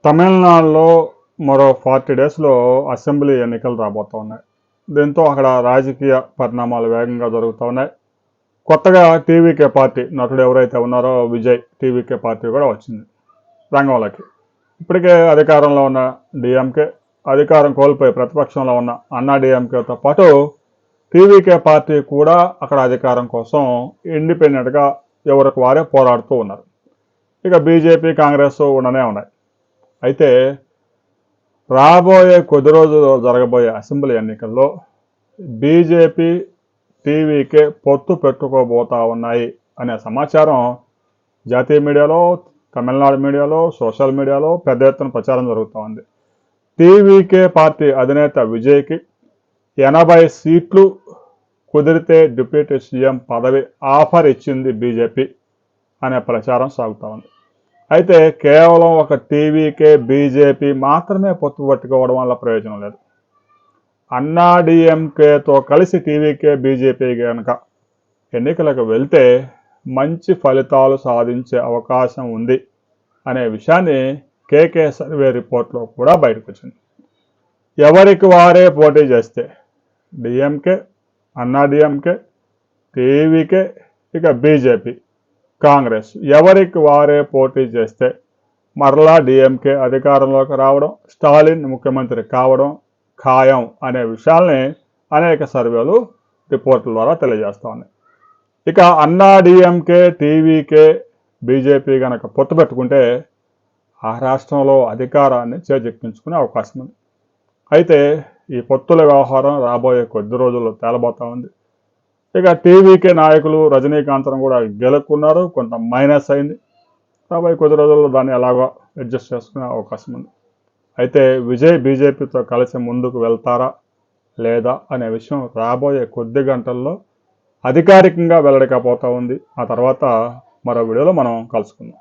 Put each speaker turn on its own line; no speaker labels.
తమిళనాడులో మరో 40 డేస్లో అసెంబ్లీ ఎన్నికలు రాబోతూ ఉన్నాయి. దీంతో అక్కడ రాజకీయ పరిణామాలు వేగంగా జరుగుతూ ఉన్నాయి. కొత్తగా టీవీకే పార్టీ నటుడు ఎవరైతే ఉన్నారో విజయ్ టీవీకే పార్టీ కూడా వచ్చింది రంగంలోకి. ఇప్పటికే అధికారంలో ఉన్న డిఎంకే, అధికారం కోల్పోయి ప్రతిపక్షంలో ఉన్న అన్నా డిఎంకేతో పాటు టీవీకే పార్టీ కూడా అక్కడ అధికారం కోసం ఇండిపెండెంట్గా ఎవరికి వారే పోరాడుతూ ఉన్నారు. ఇక బీజేపీ, కాంగ్రెస్ ఉండనే ఉన్నాయి. అయితే రాబోయే కొద్ది రోజులు జరగబోయే అసెంబ్లీ ఎన్నికల్లో బీజేపీ, టీవీకే పొత్తు పెట్టుకోబోతా ఉన్నాయి అనే సమాచారం జాతీయ మీడియాలో, తమిళనాడు మీడియాలో, సోషల్ మీడియాలో పెద్ద ఎత్తున ప్రచారం జరుగుతూ ఉంది. టీవీకే పార్టీ అధినేత విజయ్కి 80 సీట్లు కుదిరితే డిప్యూటీ సీఎం పదవి ఆఫర్ ఇచ్చింది బీజేపీ అనే ప్రచారం సాగుతూ ఉంది. అయితే కేవలం ఒక టీవీకే, బీజేపీ మాత్రమే పొత్తు పట్టుకోవడం వల్ల ప్రయోజనం లేదు. అన్నా డిఎంకేతో కలిసి టీవీకే, బీజేపీ కనుక ఎన్నికలకు వెళ్తే మంచి ఫలితాలు సాధించే అవకాశం ఉంది అనే విషయాన్ని కేకే సర్వే రిపోర్ట్లో కూడా బయటకు వచ్చింది. ఎవరికి వారే పోటీ చేస్తే డిఎంకే, అన్నా డిఎంకే, టీవీకే, ఇక బీజేపీ, కాంగ్రెస్ ఎవరికి వారే పోటీ చేస్తే మరలా డిఎంకే అధికారంలోకి రావడం, స్టాలిన్ ముఖ్యమంత్రి కావడం ఖాయం అనే విషయాల్ని అనేక సర్వేలు, రిపోర్టుల ద్వారా తెలియజేస్తూ ఉన్నాయి. ఇక అన్నా డిఎంకే, టీవీకే, బీజేపీ కనుక పొత్తు పెట్టుకుంటే ఆ రాష్ట్రంలో అధికారాన్ని చేజెక్కించుకునే అవకాశం ఉంది. అయితే ఈ పొత్తుల వ్యవహారం రాబోయే కొద్ది రోజుల్లో తేలబోతా ఉంది. ఇక టీవీకే నాయకులు రజనీకాంత్ను కూడా గెలుక్కున్నారు, కొంత మైనస్ అయింది. రాబోయే కొద్ది రోజుల్లో దాన్ని ఎలాగో అడ్జస్ట్ చేసుకునే అవకాశం ఉంది. అయితే విజయ్ బీజేపీతో కలిసి ముందుకు వెళ్తారా లేదా అనే విషయం రాబోయే కొద్ది గంటల్లో అధికారికంగా వెల్లడికపోతూ ఉంది. ఆ తర్వాత మరో వీడియోలో మనం కలుసుకుందాం.